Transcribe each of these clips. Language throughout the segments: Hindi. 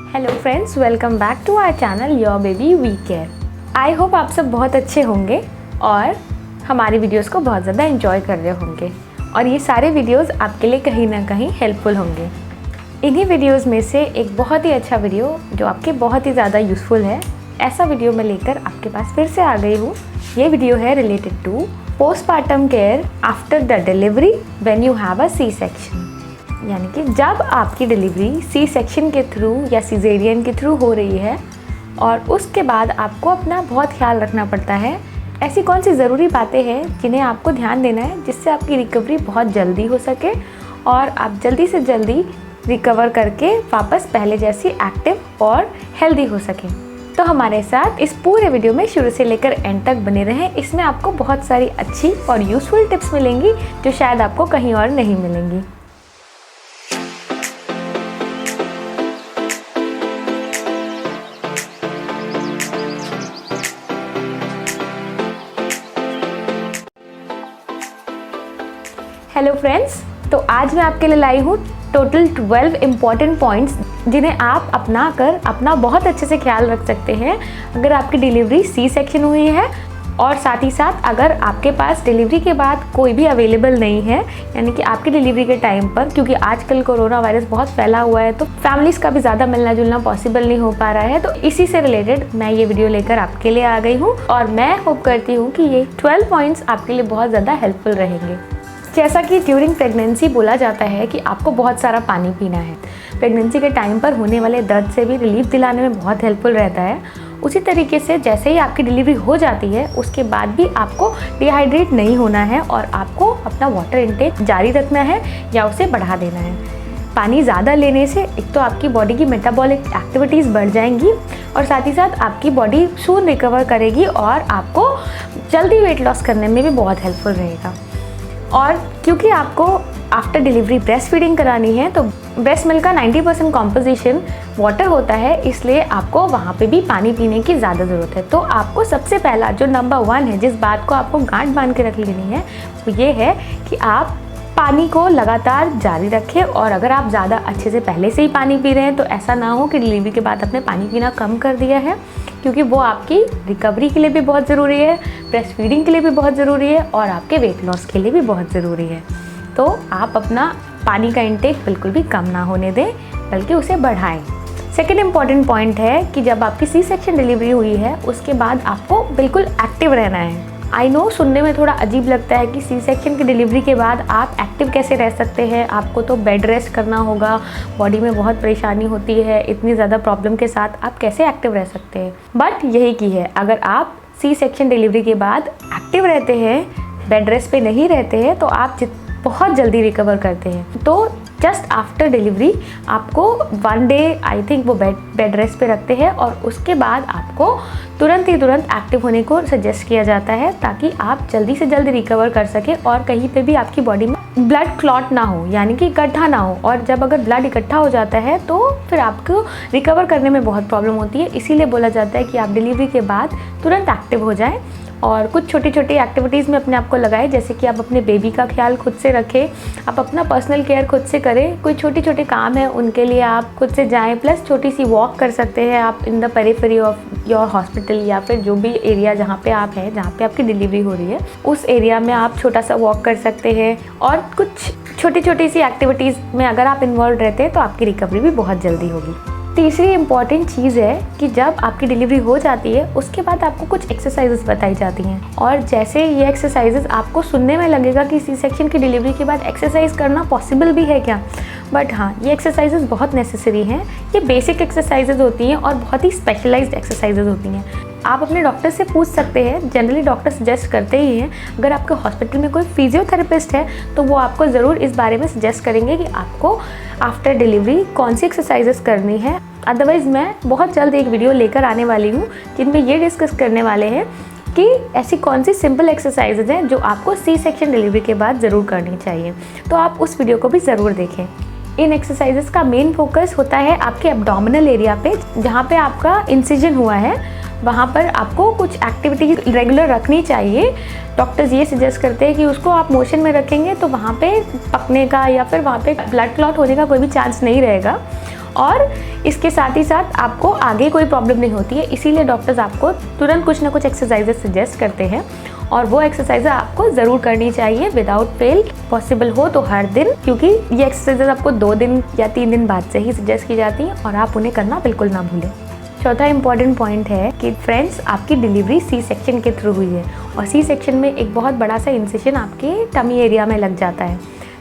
Hello friends, welcome back to our channel your baby we care. I hope आप सब बहुत अच्छे होंगे और हमारी वीडियोस को बहुत ज़्यादा एंजॉय कर रहे होंगे और ये सारे वीडियोस आपके लिए कहीं ना कहीं हेल्पफुल होंगे। इन्हीं वीडियोस में से एक बहुत ही अच्छा वीडियो जो आपके बहुत ही ज़्यादा यूज़फुल है, ऐसा वीडियो मैं लेकर आपके पास फिर से आ गई हूँ। ये वीडियो है related to postpartum care after the delivery when you have a C section. यानी कि जब आपकी डिलीवरी सी सेक्शन के थ्रू या सीजेरियन के थ्रू हो रही है और उसके बाद आपको अपना बहुत ख्याल रखना पड़ता है, ऐसी कौन सी ज़रूरी बातें हैं जिन्हें आपको ध्यान देना है जिससे आपकी रिकवरी बहुत जल्दी हो सके और आप जल्दी से जल्दी रिकवर करके वापस पहले जैसी एक्टिव और हेल्दी हो सकें। तो हमारे साथ इस पूरे वीडियो में शुरू से लेकर एंड तक बने रहें। इसमें आपको बहुत सारी अच्छी और यूज़फुल टिप्स मिलेंगी जो शायद आपको कहीं और नहीं मिलेंगी। हेलो फ्रेंड्स, तो आज मैं आपके लिए लाई हूँ टोटल 12 इम्पॉर्टेंट पॉइंट्स जिन्हें आप अपना कर अपना बहुत अच्छे से ख्याल रख सकते हैं अगर आपकी डिलीवरी सी सेक्शन हुई है और साथ ही साथ अगर आपके पास डिलीवरी के बाद कोई भी अवेलेबल नहीं है, यानी कि आपकी डिलीवरी के टाइम पर, क्योंकि आजकल कोरोना वायरस बहुत फैला हुआ है तो फैमिलीज़ का भी ज़्यादा मिलना जुलना पॉसिबल नहीं हो पा रहा है। तो इसी से रिलेटेड मैं ये वीडियो लेकर आपके लिए आ गई हूँ और मैं होप करती हूँ कि ये 12 पॉइंट्स आपके लिए बहुत ज़्यादा हेल्पफुल रहेंगे। जैसा कि ड्यूरिंग प्रेगनेंसी बोला जाता है कि आपको बहुत सारा पानी पीना है, प्रेगनेंसी के टाइम पर होने वाले दर्द से भी रिलीफ दिलाने में बहुत हेल्पफुल रहता है। उसी तरीके से जैसे ही आपकी डिलीवरी हो जाती है उसके बाद भी आपको डिहाइड्रेट नहीं होना है और आपको अपना वाटर इनटेक जारी रखना है या उसे बढ़ा देना है। पानी ज़्यादा लेने से एक तो आपकी बॉडी की मेटाबॉलिक एक्टिविटीज़ बढ़ जाएंगी और साथ ही साथ आपकी बॉडी सून रिकवर करेगी और आपको जल्दी वेट लॉस करने में भी बहुत हेल्पफुल रहेगा। और क्योंकि आपको आफ्टर डिलीवरी ब्रेस्ट फीडिंग करानी है तो ब्रेस्ट मिल्क का 90% कॉम्पोजिशन वाटर होता है, इसलिए आपको वहाँ पे भी पानी पीने की ज़्यादा ज़रूरत है। तो आपको सबसे पहला जो नंबर 1 है, जिस बात को आपको गांठ बांध के रख लेनी है, वो ये है कि आप पानी को लगातार जारी रखें। और अगर आप ज़्यादा अच्छे से पहले से ही पानी पी रहे हैं तो ऐसा ना हो कि डिलीवरी के बाद आपने पानी पीना कम कर दिया है, क्योंकि वो आपकी रिकवरी के लिए भी बहुत ज़रूरी है, ब्रेस्ट फीडिंग के लिए भी बहुत ज़रूरी है और आपके वेट लॉस के लिए भी बहुत ज़रूरी है। तो आप अपना पानी का इंटेक बिल्कुल भी कम ना होने दें, बल्कि उसे बढ़ाएं। सेकेंड इम्पॉर्टेंट पॉइंट है कि जब आपकी सी सेक्शन डिलीवरी हुई है उसके बाद आपको बिल्कुल एक्टिव रहना है। आई नो, सुनने में थोड़ा अजीब लगता है कि सी सेक्शन की डिलीवरी के बाद आप एक्टिव कैसे रह सकते हैं, आपको तो बेड रेस्ट करना होगा, बॉडी में बहुत परेशानी होती है, इतनी ज़्यादा प्रॉब्लम के साथ आप कैसे एक्टिव रह सकते हैं। बट यही की है, अगर आप सी सेक्शन डिलीवरी के बाद एक्टिव रहते हैं, बेड रेस्ट पे नहीं रहते हैं, तो आप बहुत जल्दी रिकवर करते हैं। तो जस्ट आफ्टर डिलीवरी आपको 1 डे आई थिंक वो बेड रेस्ट पे रखते हैं और उसके बाद आपको तुरंत एक्टिव होने को सजेस्ट किया जाता है ताकि आप जल्दी से जल्दी रिकवर कर सकें और कहीं पे भी आपकी बॉडी में ब्लड क्लॉट ना हो, यानी कि इकट्ठा ना हो। और जब अगर ब्लड इकट्ठा हो जाता है तो फिर आपको रिकवर करने में बहुत प्रॉब्लम होती है। इसीलिए बोला जाता है कि आप डिलीवरी के बाद तुरंत एक्टिव हो जाएँ और कुछ छोटी छोटी एक्टिविटीज़ में अपने आप को लगाएं, जैसे कि आप अपने बेबी का ख्याल खुद से रखें, आप अपना पर्सनल केयर खुद से करें। कोई छोटे छोटे काम है उनके लिए आप खुद से जाएं, प्लस छोटी सी वॉक कर सकते हैं आप in the periphery of your hospital या फिर जो भी एरिया जहाँ पे आप हैं, जहाँ पे आपकी डिलीवरी हो रही है, उस एरिया में आप छोटा सा वॉक कर सकते हैं। और कुछ छोटी छोटी सी एक्टिविटीज़ में अगर आप इन्वॉल्व रहते हैं तो आपकी रिकवरी भी बहुत जल्दी होगी। तीसरी इम्पॉर्टेंट चीज़ है कि जब आपकी डिलीवरी हो जाती है उसके बाद आपको कुछ एक्सरसाइजेस बताई जाती हैं। और जैसे ये एक्सरसाइजेस आपको सुनने में लगेगा कि सी सेक्शन की डिलीवरी के बाद एक्सरसाइज करना पॉसिबल भी है क्या, बट हाँ, ये एक्सरसाइजेस बहुत नेसेसरी हैं। ये बेसिक एक्सरसाइजेस होती हैं और बहुत ही स्पेशलाइज्ड एक्सरसाइजेस होती हैं। आप अपने डॉक्टर से पूछ सकते हैं, जनरली डॉक्टर सजेस्ट करते ही हैं। अगर आपके हॉस्पिटल में कोई फिजियोथेरेपिस्ट है तो वो आपको ज़रूर इस बारे में सजेस्ट करेंगे कि आपको आफ्टर डिलीवरी कौन सी एक्सरसाइजेस करनी है। अदरवाइज़ मैं बहुत जल्द एक वीडियो लेकर आने वाली हूँ जिनमें ये डिस्कस करने वाले हैं कि ऐसी कौन सी सिंपल एक्सरसाइजेज हैं जो आपको सी सेक्शन डिलीवरी के बाद ज़रूर करनी चाहिए। तो आप उस वीडियो को भी ज़रूर देखें। इन एक्सरसाइजेस का मेन फोकस होता है आपके एब्डोमिनल एरिया पे, जहाँ पे आपका इंसिजन हुआ है, वहाँ पर आपको कुछ एक्टिविटी रेगुलर रखनी चाहिए। डॉक्टर्स ये सजेस्ट करते हैं कि उसको आप मोशन में रखेंगे तो वहाँ पे पकने का या फिर वहाँ पे ब्लड क्लॉट होने का कोई भी चांस नहीं रहेगा। और इसके साथ ही साथ आपको आगे कोई प्रॉब्लम नहीं होती है। इसीलिए डॉक्टर्स आपको तुरंत कुछ ना कुछ एक्सरसाइजेस सजेस्ट करते हैं और वो एक्सरसाइज आपको ज़रूर करनी चाहिए विदाउट फेल। पॉसिबल हो तो हर दिन, क्योंकि ये एक्सरसाइजेस आपको 2 दिन या 3 दिन बाद से ही सजेस्ट की जाती हैं और आप उन्हें करना बिल्कुल ना भूलें। चौथा इंपॉर्टेंट पॉइंट है कि फ्रेंड्स, आपकी डिलीवरी सी सेक्शन के थ्रू हुई है और सी सेक्शन में एक बहुत बड़ा सा इंसिशन आपके टमी एरिया में लग जाता है,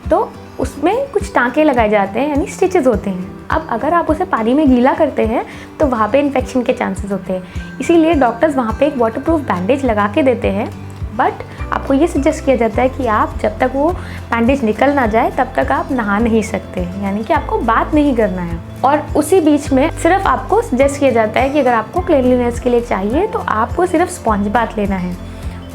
तो उसमें कुछ टाँके लगाए जाते हैं, यानी स्टिचेस होते हैं। अब अगर आप उसे पानी में गीला करते हैं तो वहाँ पे इन्फेक्शन के चांसेस होते हैं, इसीलिए डॉक्टर्स वहाँ पे एक वाटरप्रूफ बैंडेज लगा के देते हैं। बट आपको ये सजेस्ट किया जाता है कि आप जब तक वो बैंडेज निकल ना जाए तब तक आप नहा नहीं सकते, यानी कि आपको बात नहीं करना है। और उसी बीच में सिर्फ आपको सजेस्ट किया जाता है कि अगर आपको क्लीनलीनेस के लिए चाहिए तो आपको सिर्फ स्पॉन्ज बाथ लेना है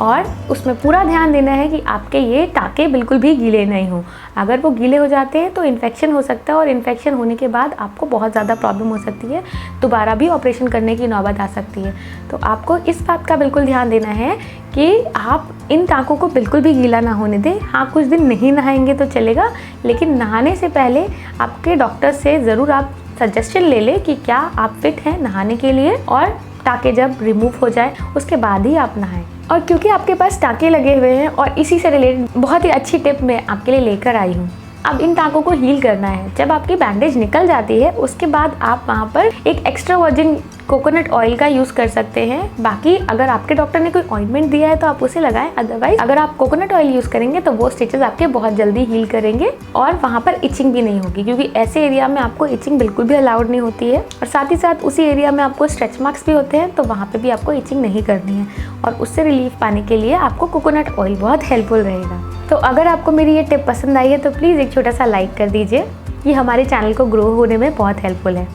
और उसमें पूरा ध्यान देना है कि आपके ये टाँके बिल्कुल भी गीले नहीं हो। अगर वो गीले हो जाते हैं तो इन्फेक्शन हो सकता है और इन्फेक्शन होने के बाद आपको बहुत ज़्यादा प्रॉब्लम हो सकती है, दोबारा भी ऑपरेशन करने की नौबत आ सकती है। तो आपको इस बात का बिल्कुल ध्यान देना है कि आप इन टाँकों को बिल्कुल भी गीला ना होने दें। हाँ, कुछ दिन नहीं नहाएंगे तो चलेगा, लेकिन नहाने से पहले आपके डॉक्टर से ज़रूर आप सजेशन ले लें कि क्या आप फिट हैं नहाने के लिए, और टाँके जब रिमूव हो जाए उसके बाद ही आप नहाएं। और क्योंकि आपके पास टाँके लगे हुए हैं और इसी से रिलेटेड बहुत ही अच्छी टिप मैं आपके लिए लेकर आई हूँ। अब इन टाँकों को हील करना है। जब आपकी बैंडेज निकल जाती है उसके बाद आप वहाँ पर एक एक्स्ट्रा वर्जिन कोकोनट ऑयल का यूज़ कर सकते हैं। बाकी अगर आपके डॉक्टर ने कोई ऑइंटमेंट दिया है तो आप उसे लगाएं, अदरवाइज अगर आप कोकोनट ऑयल यूज़ करेंगे तो वो स्टिचेस आपके बहुत जल्दी हील करेंगे और वहाँ पर इचिंग भी नहीं होगी, क्योंकि ऐसे एरिया में आपको इचिंग बिल्कुल भी अलाउड नहीं होती है। और साथ ही साथ उसी एरिया में आपको स्ट्रेच मार्क्स भी होते हैं, तो वहाँ पर भी आपको इचिंग नहीं करनी है और उससे रिलीफ पाने के लिए आपको कोकोनट ऑयल बहुत हेल्पफुल रहेगा। तो अगर आपको मेरी ये टिप पसंद आई है तो प्लीज़ एक छोटा सा लाइक कर दीजिए, ये हमारे चैनल को ग्रो होने में बहुत हेल्पफुल है।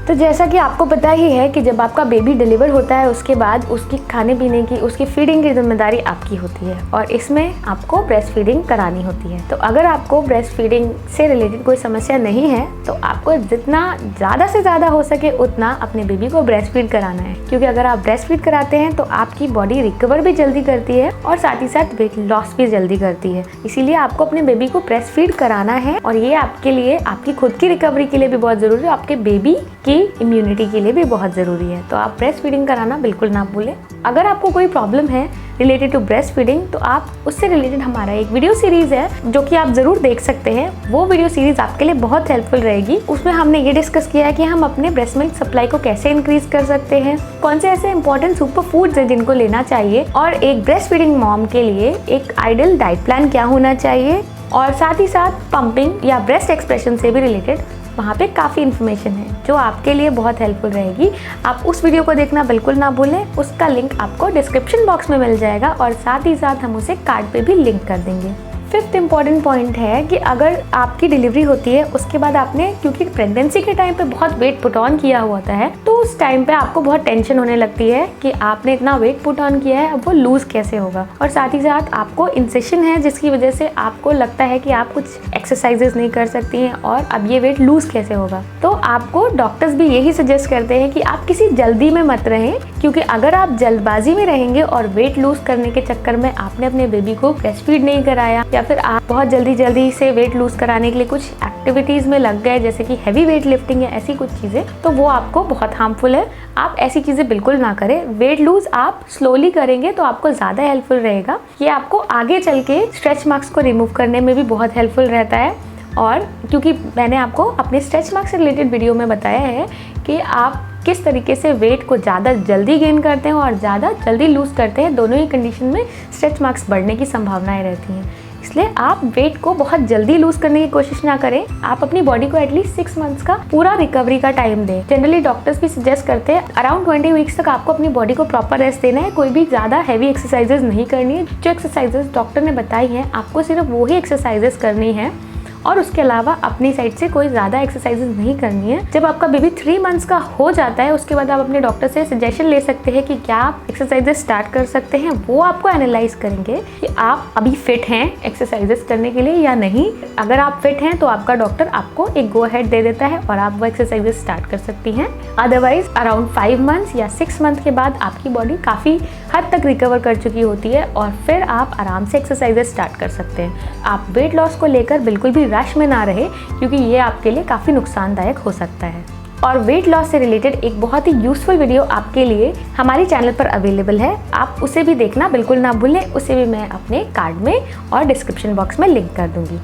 तो जैसा कि आपको पता ही है कि जब आपका बेबी डिलीवर होता है उसके बाद उसकी खाने पीने की, उसकी फीडिंग की जिम्मेदारी आपकी होती है और इसमें आपको ब्रेस्ट फीडिंग करानी होती है। तो अगर आपको ब्रेस्ट फीडिंग से रिलेटेड कोई समस्या नहीं है तो आपको जितना ज़्यादा से ज़्यादा हो सके उतना अपने बेबी को ब्रेस्ट फीड कराना है, क्योंकि अगर आप ब्रेस्ट फीड कराते हैं तो आपकी बॉडी रिकवर भी जल्दी करती है और साथ ही साथ वेट लॉस भी जल्दी करती है। इसीलिए आपको अपने बेबी को ब्रेस्ट फीड कराना है और ये आपके लिए, आपकी खुद की रिकवरी के लिए भी बहुत ज़रूरी है, आपके बेबी की इम्यूनिटी के लिए भी बहुत ज़रूरी है। तो आप ब्रेस्ट फीडिंग कराना बिल्कुल ना भूलें। अगर आपको कोई प्रॉब्लम है रिलेटेड टू ब्रेस्ट फीडिंग तो आप उससे रिलेटेड हमारा एक वीडियो सीरीज़ है जो कि आप ज़रूर देख सकते हैं। वो वीडियो सीरीज़ आपके लिए बहुत हेल्पफुल रहेगी। उसमें हमने ये डिस्कस किया है कि हम अपने ब्रेस्ट मिल्क सप्लाई को कैसे इंक्रीज कर सकते हैं, कौन से ऐसे इंपॉर्टेंट सुपर फूड्स हैं जिनको लेना चाहिए, और एक ब्रेस्ट फीडिंग मॉम के लिए एक आइडियल डाइट प्लान क्या होना चाहिए, और साथ ही साथ पंपिंग या ब्रेस्ट एक्सप्रेशन से भी रिलेटेड वहाँ पे काफ़ी इन्फॉर्मेशन है जो आपके लिए बहुत हेल्पफुल रहेगी। आप उस वीडियो को देखना बिल्कुल ना भूलें, उसका लिंक आपको डिस्क्रिप्शन बॉक्स में मिल जाएगा और साथ ही साथ हम उसे कार्ड पे भी लिंक कर देंगे। फिफ्थ इम्पॉर्टेंट पॉइंट है कि अगर आपकी डिलीवरी होती है उसके बाद आपने, क्योंकि प्रेगनेंसी के टाइम पे बहुत वेट पुट ऑन किया होता है, तो उस टाइम पे आपको बहुत टेंशन होने लगती है कि आपने इतना वेट पुट ऑन किया है, अब वो लूज़ कैसे होगा। और साथ ही साथ आपको इंसेशन है जिसकी वजह से आपको लगता है कि आप कुछ एक्सरसाइजेस नहीं कर सकती हैं और अब ये वेट लूज़ कैसे होगा। तो आपको डॉक्टर्स भी यही सजेस्ट करते हैं कि आप किसी जल्दी में मत रहें, क्योंकि अगर आप जल्दबाजी में रहेंगे और वेट लूज़ करने के चक्कर में आपने अपने बेबी को ब्रेस्ट फीड नहीं कराया या फिर आप बहुत जल्दी से वेट लूज कराने के लिए कुछ एक्टिविटीज़ में लग गए, जैसे कि हैवी वेट लिफ्टिंग या ऐसी कुछ चीज़ें, तो वो आपको बहुत हार्मफुल है। आप ऐसी चीज़ें बिल्कुल ना करें। वेट लूज आप स्लोली करेंगे तो आपको ज़्यादा हेल्पफुल रहेगा। ये आपको आगे चल के स्ट्रेच मार्क्स को रिमूव करने में भी बहुत हेल्पफुल रहता है। और क्योंकि मैंने आपको अपने स्ट्रेच मार्क्स से रिलेटेड वीडियो में बताया है कि आप किस तरीके से वेट को ज़्यादा जल्दी गेन करते हैं और ज़्यादा जल्दी लूज़ करते हैं, दोनों ही कंडीशन में स्ट्रेच मार्क्स बढ़ने की संभावनाएं रहती हैं। इसलिए आप वेट को बहुत जल्दी लूज करने की कोशिश ना करें। आप अपनी बॉडी को एटलीस्ट 6 मंथ्स का पूरा रिकवरी का टाइम दें। जनरली डॉक्टर्स भी सजेस्ट करते हैं अराउंड 20 वीक्स तक आपको अपनी बॉडी को प्रॉपर रेस्ट देना है। कोई भी ज़्यादा हैवी एक्सरसाइजेज नहीं करनी है। जो एक्सरसाइजेज डॉक्टर ने बताई हैं आपको सिर्फ वही एक्सरसाइजेज करनी है और उसके अलावा अपनी साइड से कोई ज़्यादा एक्सरसाइजेज नहीं करनी है। जब आपका बेबी 3 मंथ्स का हो जाता है उसके बाद आप अपने डॉक्टर से सजेशन ले सकते हैं कि क्या आप एक्सरसाइजेज स्टार्ट कर सकते हैं। वो आपको एनालाइज करेंगे कि आप अभी फिट हैं एक्सरसाइजेज करने के लिए या नहीं। अगर आप फिट हैं तो आपका डॉक्टर आपको एक गो अहेड दे देता है और आप वो एक्सरसाइजेज स्टार्ट कर सकती हैं। अदरवाइज अराउंड 5 मंथ्स या 6 मंथ के बाद आपकी बॉडी काफ़ी हद तक रिकवर कर चुकी होती है और फिर आप आराम से एक्सरसाइजेस स्टार्ट कर सकते हैं। आप वेट लॉस को लेकर बिल्कुल भी रश में ना रहे, क्योंकि ये आपके लिए काफ़ी नुकसानदायक हो सकता है। और वेट लॉस से रिलेटेड एक बहुत ही यूज़फुल वीडियो आपके लिए हमारे चैनल पर अवेलेबल है, आप उसे भी देखना बिल्कुल ना भूलें। उसे भी मैं अपने कार्ड में और डिस्क्रिप्शन बॉक्स में लिंक कर दूँगी।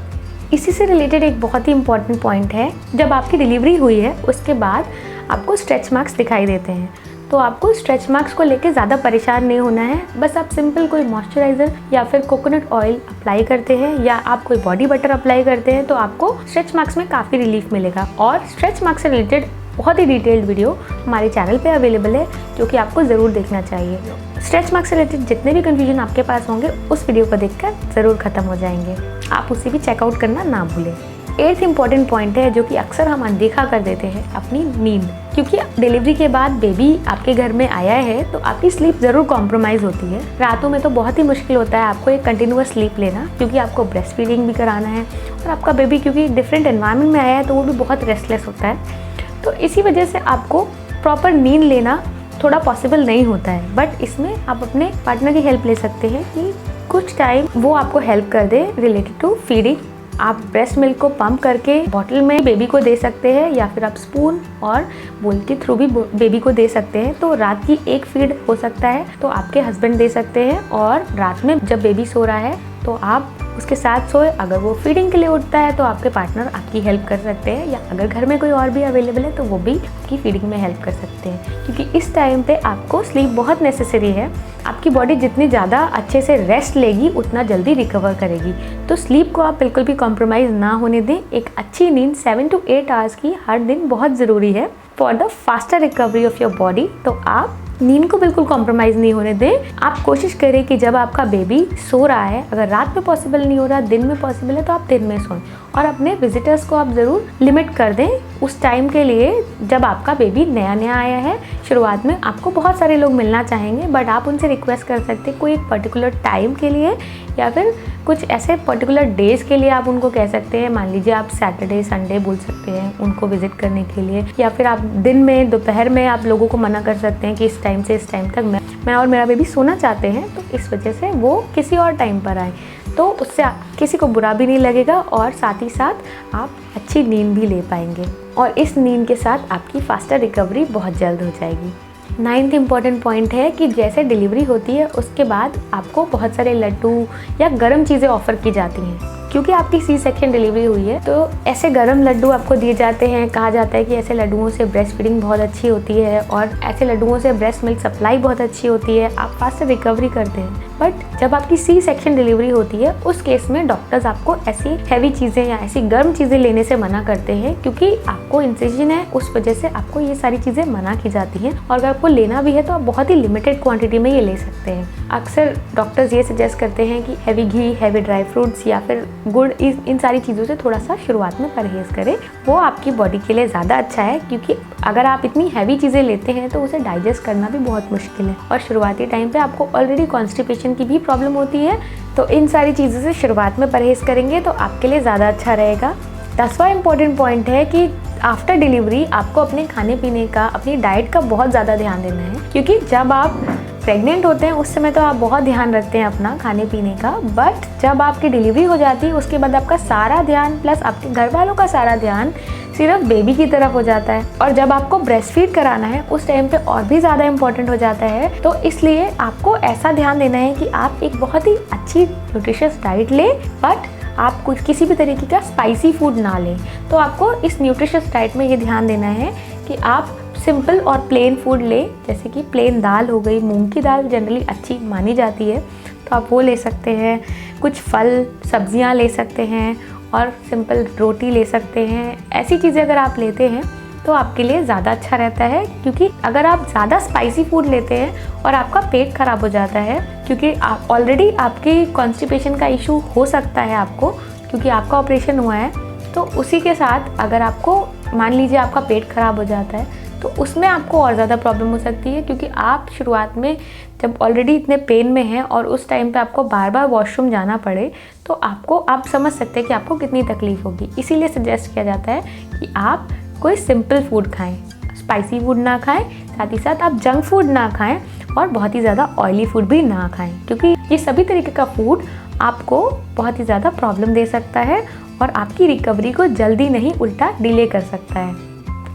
इसी से रिलेटेड एक बहुत ही इंपॉर्टेंट पॉइंट है, जब आपकी डिलीवरी हुई है उसके बाद आपको स्ट्रेच मार्क्स दिखाई देते हैं, तो आपको स्ट्रेच मार्क्स को लेके ज़्यादा परेशान नहीं होना है। बस आप सिंपल कोई मॉइस्चराइज़र या फिर कोकोनट ऑयल अप्लाई करते हैं या आप कोई बॉडी बटर अप्लाई करते हैं तो आपको स्ट्रेच मार्क्स में काफ़ी रिलीफ मिलेगा। और स्ट्रेच मार्क्स से रिलेटेड बहुत ही डिटेल्ड वीडियो हमारे चैनल पे अवेलेबल है, जो कि आपको ज़रूर देखना चाहिए। स्ट्रेच मार्क्स से रिलेटेड जितने भी कन्फ्यूजन आपके पास होंगे उस वीडियो को देखकर ज़रूर ख़त्म हो जाएंगे। आप उसे भी चेकआउट करना ना भूलें। 8th इम्पॉर्टेंट पॉइंट है, जो कि अक्सर हम अनदेखा कर देते हैं, अपनी नींद। क्योंकि डिलीवरी के बाद बेबी आपके घर में आया है तो आपकी स्लीप ज़रूर कॉम्प्रोमाइज़ होती है। रातों में तो बहुत ही मुश्किल होता है आपको एक कंटिन्यूअस स्लीप लेना, क्योंकि आपको ब्रेस्ट फीडिंग भी कराना है और आपका बेबी क्योंकि डिफरेंट एनवायरनमेंट में आया है तो वो भी बहुत रेस्टलेस होता है। तो इसी वजह से आपको प्रॉपर नींद लेना थोड़ा पॉसिबल नहीं होता है। बट इसमें आप अपने पार्टनर की हेल्प ले सकते हैं कि कुछ टाइम वो आपको हेल्प कर दे रिलेटेड टू फीडिंग। आप ब्रेस्ट मिल्क को पंप करके बॉटल में बेबी को दे सकते हैं या फिर आप स्पून और बोल के थ्रू भी बेबी को दे सकते हैं। तो रात की एक फीड हो सकता है तो आपके हस्बैंड दे सकते हैं, और रात में जब बेबी सो रहा है तो आप उसके साथ सोए। अगर वो फीडिंग के लिए उठता है तो आपके पार्टनर आपकी हेल्प कर सकते हैं, या अगर घर में कोई और भी अवेलेबल है तो वो भी आपकी फीडिंग में हेल्प कर सकते हैं। क्योंकि इस टाइम पे आपको स्लीप बहुत नेसेसरी है। आपकी बॉडी जितनी ज़्यादा अच्छे से रेस्ट लेगी उतना जल्दी रिकवर करेगी। तो स्लीप को आप बिल्कुल भी कॉम्प्रोमाइज़ ना होने दें। एक अच्छी नींद 7 to 8 आवर्स की हर दिन बहुत ज़रूरी है for the faster recovery of your body. तो आप नींद को बिल्कुल कॉम्प्रोमाइज़ नहीं होने दें। आप कोशिश करें कि जब आपका बेबी सो रहा है, अगर रात में पॉसिबल नहीं हो रहा, दिन में पॉसिबल है तो आप दिन में सोएं। और अपने विजिटर्स को आप ज़रूर लिमिट कर दें उस टाइम के लिए जब आपका बेबी नया नया आया है। शुरुआत में आपको बहुत सारे लोग मिलना चाहेंगे, बट आप उनसे रिक्वेस्ट कर सकते हैं कोई एक पर्टिकुलर टाइम के लिए या फिर कुछ ऐसे पर्टिकुलर डेज़ के लिए आप उनको कह सकते हैं। मान लीजिए आप सैटरडे संडे बोल सकते हैं उनको विजिट करने के लिए, या फिर आप दिन में दोपहर में आप लोगों को मना कर सकते हैं कि इस टाइम से इस टाइम तक मैं और मेरा बेबी सोना चाहते हैं, तो इस वजह से वो किसी और टाइम पर आए। तो उससे किसी को बुरा भी नहीं लगेगा और साथ ही साथ आप अच्छी नींद भी ले पाएंगे, और इस नींद के साथ आपकी फास्टर रिकवरी बहुत जल्द हो जाएगी। 9th इम्पॉर्टेंट पॉइंट है कि जैसे डिलीवरी होती है उसके बाद आपको बहुत सारे लड्डू या गर्म चीज़ें ऑफ़र की जाती हैं। क्योंकि आपकी सी सेक्शन डिलीवरी हुई है तो ऐसे गर्म लड्डू आपको दिए जाते हैं। कहा जाता है कि ऐसे लड्डुओं से ब्रेस्ट फीडिंग बहुत अच्छी होती है और ऐसे लड्डुओं से ब्रेस्ट मिल्क सप्लाई बहुत अच्छी होती है, आप फास्ट रिकवरी करते हैं। बट जब आपकी सी सेक्शन डिलीवरी होती है उस केस में डॉक्टर्स आपको ऐसी हैवी चीज़ें या ऐसी गर्म चीज़ें लेने से मना करते हैं, क्योंकि आपको इंसिजन है, उस वजह से आपको ये सारी चीज़ें मना की जाती हैं। और अगर आपको लेना भी है तो आप बहुत ही लिमिटेड क्वांटिटी में ये ले सकते हैं। अक्सर डॉक्टर्स ये सजेस्ट करते हैं कि हैवी घी, हैवी ड्राई फ्रूट्स या फिर गुड़, इन सारी चीज़ों से थोड़ा सा शुरुआत में परहेज़ करें। वो आपकी बॉडी के लिए ज़्यादा अच्छा है, क्योंकि अगर आप इतनी हैवी चीज़ें लेते हैं तो उसे डाइजेस्ट करना भी बहुत मुश्किल है, और शुरुआती टाइम पे आपको ऑलरेडी कॉन्स्टिपेशन की भी प्रॉब्लम होती है। तो इन सारी चीज़ों से शुरुआत में परहेज़ करेंगे तो आपके लिए ज़्यादा अच्छा रहेगा। 10वां इम्पॉर्टेंट पॉइंट है कि आफ्टर डिलीवरी आपको अपने खाने पीने का, अपनी डाइट का बहुत ज़्यादा ध्यान देना है। क्योंकि जब आप प्रेग्नेंट होते हैं उस समय तो आप बहुत ध्यान रखते हैं अपना खाने पीने का, बट जब आपकी डिलीवरी हो जाती है उसके बाद आपका सारा ध्यान प्लस आपके घर वालों का सारा ध्यान सिर्फ बेबी की तरफ हो जाता है। और जब आपको ब्रेस्ट फीड कराना है उस टाइम पे और भी ज़्यादा इम्पोर्टेंट हो जाता है। तो इसलिए आपको ऐसा ध्यान देना है कि आप एक बहुत ही अच्छी न्यूट्रिशियस डाइट लें, बट आप कुछ किसी भी तरीके का स्पाइसी फूड ना लें। तो आपको इस न्यूट्रिशियस डाइट में ये ध्यान देना है कि आप सिंपल और प्लेन फूड लें, जैसे कि प्लेन दाल हो गई, मूंग की दाल जनरली अच्छी मानी जाती है तो आप वो ले सकते हैं। कुछ फल सब्जियां ले सकते हैं और सिंपल रोटी ले सकते हैं। ऐसी चीज़ें अगर आप लेते हैं तो आपके लिए ज़्यादा अच्छा रहता है, क्योंकि अगर आप ज़्यादा स्पाइसी फूड लेते हैं और आपका पेट ख़राब हो जाता है, क्योंकि आप ऑलरेडी आपकी कॉन्स्टिपेशन का इशू हो सकता है आपको, क्योंकि आपका ऑपरेशन हुआ है। तो उसी के साथ अगर आपको मान लीजिए आपका पेट ख़राब हो जाता है तो उसमें आपको और ज़्यादा प्रॉब्लम हो सकती है, क्योंकि आप शुरुआत में जब ऑलरेडी इतने पेन में हैं और उस टाइम पे आपको बार बार वॉशरूम जाना पड़े तो आप समझ सकते हैं कि आपको कितनी तकलीफ़ होगी। इसीलिए सजेस्ट किया जाता है कि आप कोई सिंपल फूड खाएं, स्पाइसी फूड ना खाएं, साथ ही साथ आप जंक फूड ना खाएं और बहुत ही ज़्यादा ऑयली फूड भी ना खाएं, क्योंकि ये सभी तरीके का फूड आपको बहुत ही ज़्यादा प्रॉब्लम दे सकता है और आपकी रिकवरी को जल्दी नहीं उल्टा डिले कर सकता है।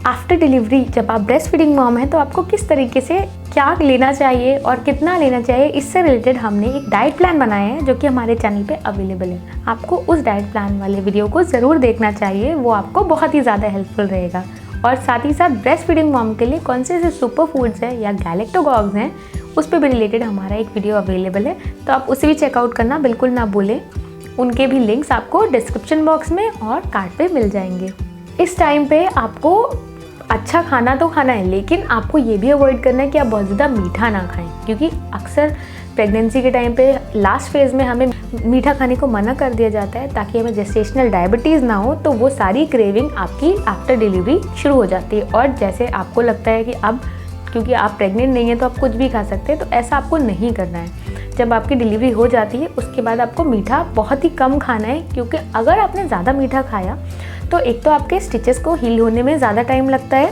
आफ्टर डिलीवरी जब आप ब्रेस्ट फीडिंग मॉम हैं तो आपको किस तरीके से क्या लेना चाहिए और कितना लेना चाहिए, इससे रिलेटेड हमने एक डाइट प्लान बनाया है जो कि हमारे चैनल पे अवेलेबल है। आपको उस डाइट प्लान वाले वीडियो को ज़रूर देखना चाहिए, वो आपको बहुत ही ज़्यादा हेल्पफुल रहेगा। और साथ ही साथ ब्रेस्ट फीडिंग मॉम के लिए कौन से सुपर फूड्स हैं या गैलेक्टोगॉग्स हैं, उस पर भी रिलेटेड हमारा एक वीडियो अवेलेबल है, तो आप उसे भी चेकआउट करना बिल्कुल ना भूलें। उनके भी लिंक्स आपको डिस्क्रिप्शन बॉक्स में और कार्ड पे मिल जाएंगे। इस टाइम पे आपको अच्छा खाना तो खाना है, लेकिन आपको ये भी अवॉइड करना है कि आप बहुत ज़्यादा मीठा ना खाएं, क्योंकि अक्सर प्रेगनेंसी के टाइम पे लास्ट फेज़ में हमें मीठा खाने को मना कर दिया जाता है ताकि हमें जेस्टेशनल डायबिटीज़ ना हो, तो वो सारी क्रेविंग आपकी आफ्टर डिलीवरी शुरू हो जाती है। और जैसे आपको लगता है कि अब क्योंकि आप प्रेग्नेंट नहीं हैं तो आप कुछ भी खा सकते हैं, तो ऐसा आपको नहीं करना है। जब आपकी डिलीवरी हो जाती है उसके बाद आपको मीठा बहुत ही कम खाना है, क्योंकि अगर आपने ज़्यादा मीठा खाया तो एक तो आपके स्टिचेस को हील होने में ज़्यादा टाइम लगता है,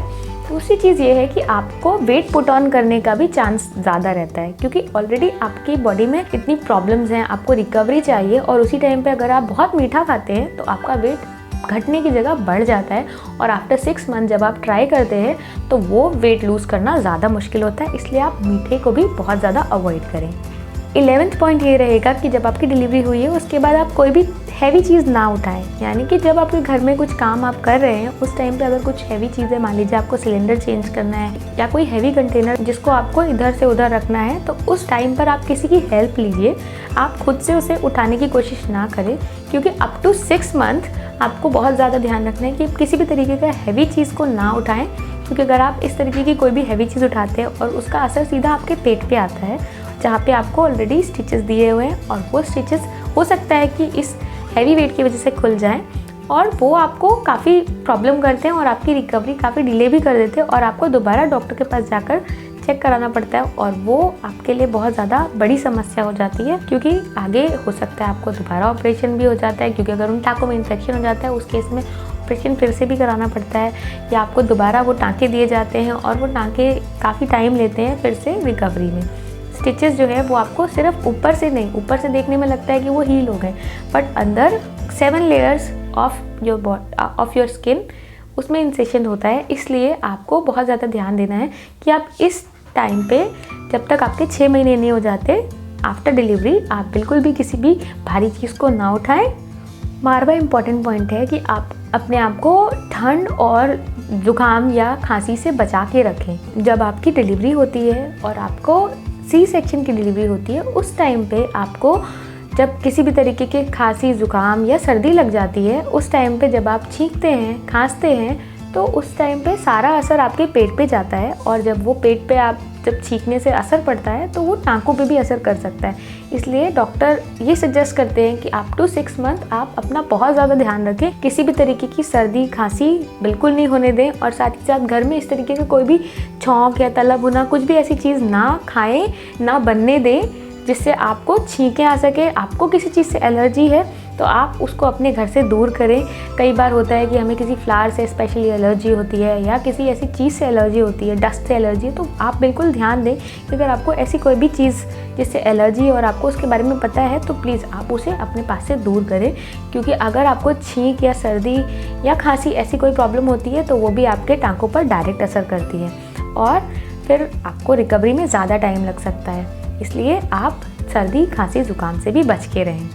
दूसरी चीज़ ये है कि आपको वेट पुट ऑन करने का भी चांस ज़्यादा रहता है, क्योंकि ऑलरेडी आपकी बॉडी में इतनी प्रॉब्लम्स हैं, आपको रिकवरी चाहिए, और उसी टाइम पे अगर आप बहुत मीठा खाते हैं तो आपका वेट घटने की जगह बढ़ जाता है। और आफ्टर 6 मंथ जब आप ट्राई करते हैं तो वो वेट लूज़ करना ज़्यादा मुश्किल होता है, इसलिए आप मीठे को भी बहुत ज़्यादा अवॉइड करें। 11th पॉइंट ये रहेगा कि जब आपकी डिलीवरी हुई है उसके बाद आप कोई भी हैवी चीज़ ना उठाएं, यानी कि जब आपके घर में कुछ काम आप कर रहे हैं उस टाइम पे अगर कुछ हैवी चीज़ें, मान लीजिए आपको सिलेंडर चेंज करना है या कोई हैवी कंटेनर जिसको आपको इधर से उधर रखना है, तो उस टाइम पर आप किसी की हेल्प लीजिए। आप खुद से उसे उठाने की कोशिश ना करें, क्योंकि अप टू 6 मंथ आपको बहुत ज़्यादा ध्यान रखना है कि किसी भी तरीके का हैवी चीज़ को ना उठाएं, क्योंकि अगर आप इस तरीके की कोई भी हैवी चीज़ उठाते हैं और उसका असर सीधा आपके पेट पे आता है, जहाँ पे आपको ऑलरेडी स्टिचेस दिए हुए हैं, और वो स्टिचेस हो सकता है कि इस हैवी वेट की वजह से खुल जाएं और वो आपको काफ़ी प्रॉब्लम करते हैं और आपकी रिकवरी काफ़ी डिले भी कर देते हैं, और आपको दोबारा डॉक्टर के पास जाकर चेक कराना पड़ता है, और वो आपके लिए बहुत ज़्यादा बड़ी समस्या हो जाती है, क्योंकि आगे हो सकता है आपको दोबारा ऑपरेशन भी हो जाता है, क्योंकि अगर उन टाँकों में इन्फेक्शन हो जाता है उस केस में ऑपरेशन फिर से भी कराना पड़ता है, या आपको दोबारा वो टाँके दिए जाते हैं और वो टाँके काफ़ी टाइम लेते हैं फिर से रिकवरी में। स्टिचेस जो है वो आपको सिर्फ ऊपर से नहीं, ऊपर से देखने में लगता है कि वो हील हो गए, बट अंदर 7 लेयर्स ऑफ योर स्किन उसमें इंसेशन होता है, इसलिए आपको बहुत ज़्यादा ध्यान देना है कि आप इस टाइम पे जब तक आपके 6 महीने नहीं हो जाते आफ्टर डिलीवरी आप बिल्कुल भी किसी भी भारी चीज़ को ना उठाएं। 12वां इम्पॉर्टेंट पॉइंट है कि आप अपने आप को ठंड और जुकाम या खांसी से बचा के रखें। जब आपकी डिलीवरी होती है और आपको सी सेक्शन की डिलीवरी होती है, उस टाइम पे आपको जब किसी भी तरीके के खांसी, जुकाम या सर्दी लग जाती है, उस टाइम पे जब आप छींकते हैं, खांसते हैं, तो उस टाइम पे सारा असर आपके पेट पे जाता है, और जब वो पेट पे आप जब छींकने से असर पड़ता है तो वो टाँकों पे भी असर कर सकता है। इसलिए डॉक्टर ये सजेस्ट करते हैं कि अप टू 6 मंथ आप अपना बहुत ज़्यादा ध्यान रखें, किसी भी तरीके की सर्दी, खांसी बिल्कुल नहीं होने दें, और साथ ही साथ घर में इस तरीके का कोई भी छौंक या तला भुना कुछ भी ऐसी चीज़ ना खाएं, ना बनने दें जिससे आपको छींकें आ सके। आपको किसी चीज़ से एलर्जी है तो आप उसको अपने घर से दूर करें। कई बार होता है कि हमें किसी फ्लावर से स्पेशली एलर्जी होती है या किसी ऐसी चीज़ से एलर्जी होती है, डस्ट से एलर्जी है, तो आप बिल्कुल ध्यान दें कि अगर आपको ऐसी कोई भी चीज़ जिससे एलर्जी है और आपको उसके बारे में पता है तो प्लीज़ आप उसे अपने पास से दूर करें, क्योंकि अगर आपको छींक या सर्दी या खांसी ऐसी कोई प्रॉब्लम होती है तो वो भी आपके टाँकों पर डायरेक्ट असर करती है और फिर आपको रिकवरी में ज़्यादा टाइम लग सकता है। इसलिए आप सर्दी, खांसी, ज़ुकाम से भी बच के रहें।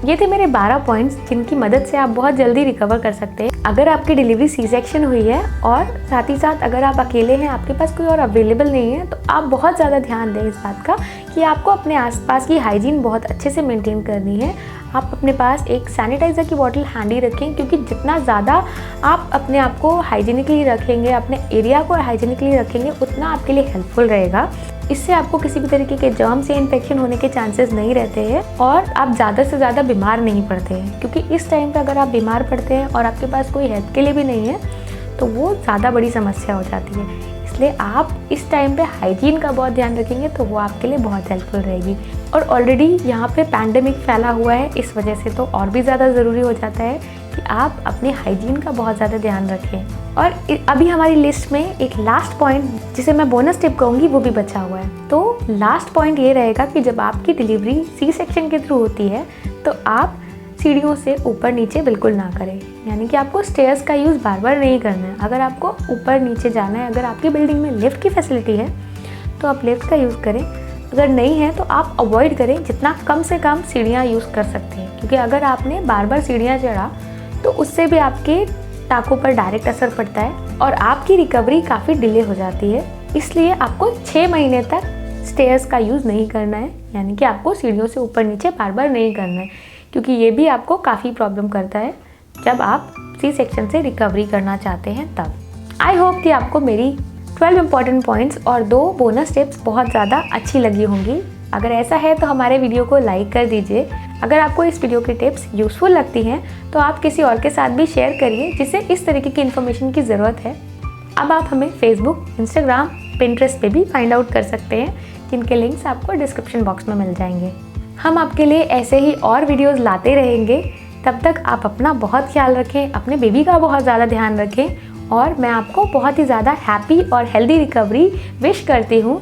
ये थे मेरे 12 पॉइंट्स जिनकी मदद से आप बहुत जल्दी रिकवर कर सकते हैं। अगर आपकी डिलीवरी सी सेक्शन हुई है और साथ ही साथ अगर आप अकेले हैं, आपके पास कोई और अवेलेबल नहीं है, तो आप बहुत ज़्यादा ध्यान दें इस बात का कि आपको अपने आसपास की हाइजीन बहुत अच्छे से मेंटेन करनी है। आप अपने पास एक सैनिटाइज़र की बॉटल हैंडी रखें, क्योंकि जितना ज़्यादा आप अपने आप को हाइजीनिकली रखेंगे, अपने एरिया को हाइजीनिकली रखेंगे, उतना आपके लिए हेल्पफुल रहेगा। इससे आपको किसी भी तरीके के जर्म से इन्फेक्शन होने के चांसेस नहीं रहते हैं और आप ज़्यादा से ज़्यादा बीमार नहीं पड़ते हैं, क्योंकि इस टाइम पे अगर आप बीमार पड़ते हैं और आपके पास कोई हेल्प के लिए भी नहीं है तो वो ज़्यादा बड़ी समस्या हो जाती है। इसलिए आप इस टाइम पे हाइजीन का बहुत ध्यान रखेंगे तो वो आपके लिए बहुत हेल्पफुल रहेगी। और ऑलरेडी यहाँ पे पैंडेमिक फैला हुआ है, इस वजह से तो और भी ज़्यादा ज़रूरी हो जाता है कि आप अपने हाइजीन का बहुत ज़्यादा ध्यान रखें। और अभी हमारी लिस्ट में एक लास्ट पॉइंट जिसे मैं बोनस टिप कहूँगी वो भी बचा हुआ है। तो लास्ट पॉइंट ये रहेगा कि जब आपकी डिलीवरी सी सेक्शन के थ्रू होती है तो आप सीढ़ियों से ऊपर नीचे बिल्कुल ना करें, यानी कि आपको स्टेयर्स का यूज़ बार बार नहीं करना है। अगर आपको ऊपर नीचे जाना है, अगर आपकी बिल्डिंग में लिफ्ट की फैसिलिटी है तो आप लिफ्ट का यूज़ करें, अगर नहीं है तो आप अवॉइड करें, जितना कम से कम सीढ़ियाँ यूज़ कर सकते हैं। क्योंकि अगर आपने बार बार सीढ़ियाँ चढ़ा तो उससे भी आपके टाँकों पर डायरेक्ट असर पड़ता है और आपकी रिकवरी काफ़ी डिले हो जाती है। इसलिए आपको 6 महीने तक स्टेयर्स का यूज़ नहीं करना है, यानी कि आपको सीढ़ियों से ऊपर नीचे बार बार नहीं करना है, क्योंकि ये भी आपको काफ़ी प्रॉब्लम करता है जब आप सी सेक्शन से रिकवरी करना चाहते हैं तब। आई होप कि आपको मेरी 12 इंपॉर्टेंट पॉइंट्स और 2 बोनस टिप्स बहुत ज़्यादा अच्छी लगी होंगी। अगर ऐसा है तो हमारे वीडियो को लाइक कर दीजिए। अगर आपको इस वीडियो की टिप्स यूज़फुल लगती हैं तो आप किसी और के साथ भी शेयर करिए जिसे इस तरीके की इन्फॉर्मेशन की ज़रूरत है। अब आप हमें फेसबुक, इंस्टाग्राम, पिंटरेस्ट पे भी फाइंड आउट कर सकते हैं, जिनके लिंक्स आपको डिस्क्रिप्शन बॉक्स में मिल जाएंगे। हम आपके लिए ऐसे ही और वीडियोज़ लाते रहेंगे। तब तक आप अपना बहुत ख्याल रखें, अपने बेबी का बहुत ज़्यादा ध्यान रखें और मैं आपको बहुत ही ज़्यादा हैप्पी और हेल्दी रिकवरी विश करती हूँ।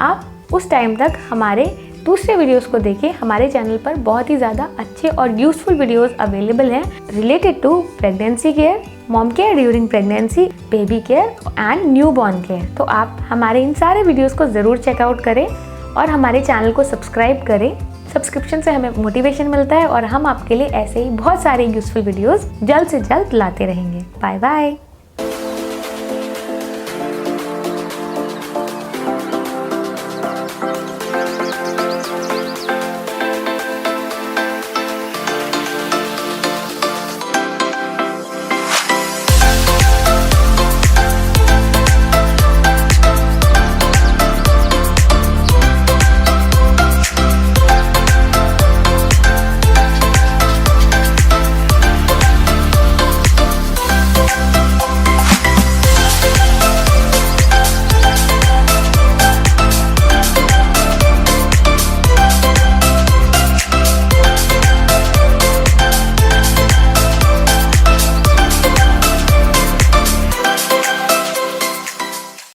आप उस टाइम तक हमारे दूसरे वीडियोस को देखें। हमारे चैनल पर बहुत ही ज़्यादा अच्छे और यूज़फुल वीडियोस अवेलेबल हैं related to pregnancy care, mom care during pregnancy, baby care and newborn care. तो आप हमारे इन सारे वीडियोस को ज़रूर चेकआउट करें और हमारे चैनल को सब्सक्राइब करें। सब्सक्रिप्शन से हमें मोटिवेशन मिलता है और हम आपके लिए ऐसे ही बहुत सारे यूज़फुल वीडियोस जल्द से जल्द लाते रहेंगे। Bye bye.